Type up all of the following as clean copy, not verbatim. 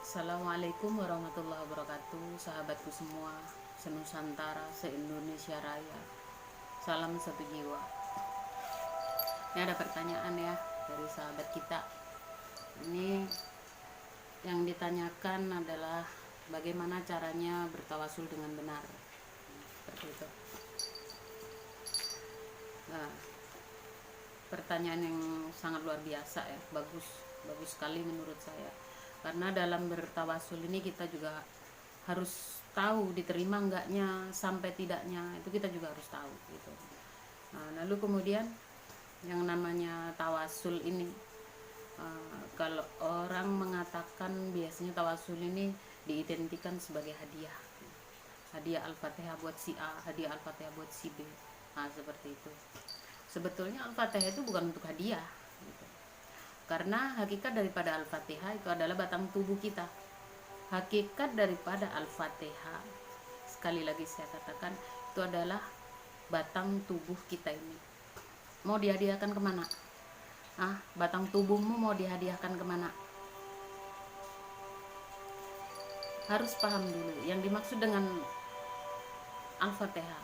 Assalamualaikum warahmatullahi wabarakatuh, sahabatku semua, senusantara, se-Indonesia Raya. Salam satu jiwa. Ini ada pertanyaan ya dari sahabat kita. Ini yang ditanyakan adalah bagaimana caranya bertawasul dengan benar. Seperti itu. Nah, pertanyaan yang sangat luar biasa ya, bagus sekali menurut saya. Karena dalam bertawasul ini kita juga harus tahu diterima enggaknya, sampai tidaknya itu kita juga harus tahu gitu. Nah, lalu kemudian yang namanya tawasul ini, kalau orang mengatakan biasanya tawasul ini diidentikan sebagai hadiah Al-Fatihah buat si A, hadiah Al-Fatihah buat si B. Nah, seperti itu. Sebetulnya Al-Fatihah itu bukan untuk hadiah gitu. Karena hakikat daripada Al-Fatihah itu adalah batang tubuh kita. Hakikat daripada Al-Fatihah, sekali lagi saya katakan, itu adalah batang tubuh kita ini. Mau dihadiahkan kemana? Batang tubuhmu mau dihadiahkan kemana? Harus paham dulu yang dimaksud dengan Al-Fatihah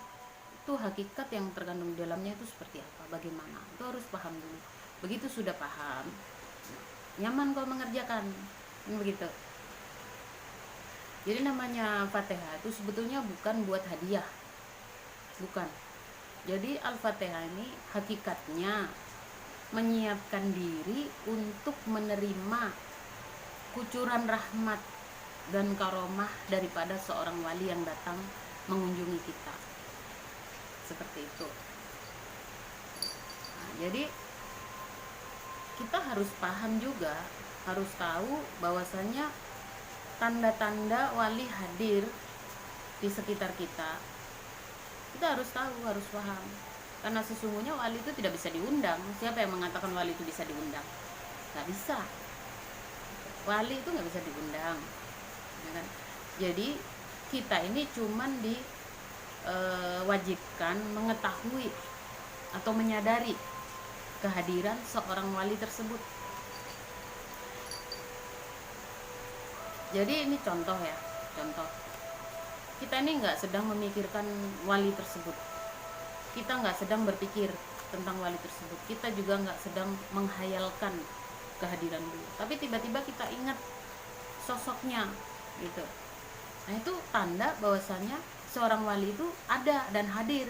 itu hakikat yang terkandung di dalamnya itu seperti apa, bagaimana, itu harus paham dulu. Begitu sudah paham, nyaman kau mengerjakan, begitu. Jadi namanya Fatihah itu sebetulnya bukan buat hadiah, bukan. Jadi Al-Fatihah ini hakikatnya menyiapkan diri untuk menerima kucuran rahmat dan karomah daripada seorang wali yang datang mengunjungi kita, seperti itu. Nah, jadi kita harus paham juga, harus tahu bahwasanya tanda-tanda wali hadir di sekitar kita harus tahu, harus paham. Karena sesungguhnya wali itu tidak bisa diundang. Siapa yang mengatakan wali itu bisa diundang? Gak bisa. Wali itu gak bisa diundang, ya kan? Jadi kita ini cuman diwajibkan mengetahui atau menyadari kehadiran seorang wali tersebut. Jadi ini contoh ya, contoh. Kita ini nggak sedang memikirkan wali tersebut. Kita nggak sedang berpikir tentang wali tersebut. Kita juga nggak sedang menghayalkan kehadiran beliau. Tapi tiba-tiba kita ingat sosoknya, gitu. Nah, itu tanda bahwasanya seorang wali itu ada dan hadir.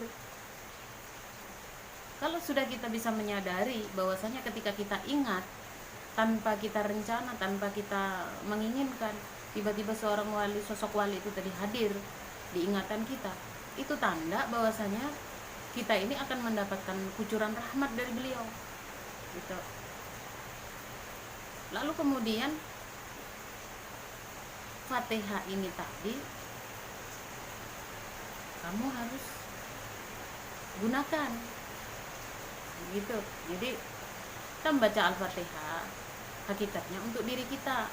Kalau sudah kita bisa menyadari bahwasanya ketika kita ingat tanpa kita rencana, tanpa kita menginginkan, tiba-tiba seorang wali, sosok wali itu tadi hadir di ingatan kita, itu tanda bahwasanya kita ini akan mendapatkan kucuran rahmat dari beliau gitu. Lalu kemudian Fatihah ini tadi kamu harus gunakan gitu. Jadi kita membaca Al-Fatihah hakikatnya untuk diri kita.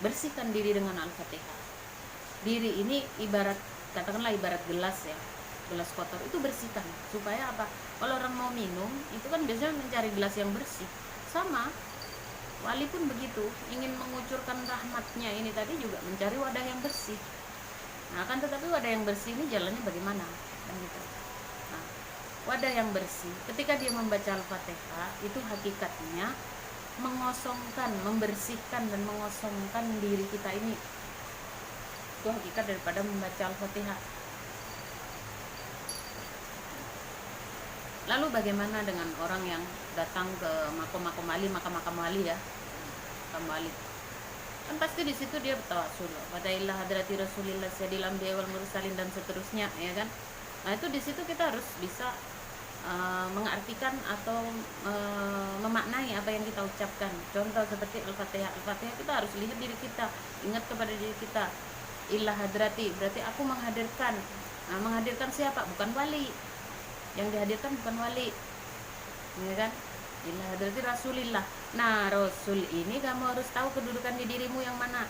Bersihkan diri dengan Al-Fatihah. Diri ini katakanlah ibarat gelas ya, gelas kotor itu bersihkan. Supaya apa? Kalau orang mau minum itu kan biasanya mencari gelas yang bersih. Sama wali pun begitu, ingin mengucurkan rahmatnya ini tadi juga mencari wadah yang bersih. Nah, kan tetapi wadah yang bersih ini jalannya bagaimana? Kan gitu. Nah, wadah yang bersih ketika dia membaca Al-Fatihah itu hakikatnya mengosongkan, membersihkan dan mengosongkan diri kita ini. Itu hakikat daripada membaca Al-Fatihah. Lalu bagaimana dengan orang yang datang ke makam wali ya, makam wali? Kan pasti di situ dia bertawasul, Fadailah hadrati Rasulillah Sayyidil Anbiya wal Mursalin dan seterusnya, ya kan? Nah, itu di situ kita harus bisa mengartikan atau memaknai apa yang kita ucapkan. Contoh seperti Al-Fatihah. Al-Fatihah kita harus lihat diri kita, ingat kepada diri kita. Ilah hadrati berarti aku menghadirkan. Nah, menghadirkan siapa? Bukan wali. Yang dihadirkan bukan wali, ya kan? Ilah hadrati Rasulillah. Nah, Rasul ini kamu harus tahu kedudukan di dirimu yang mana.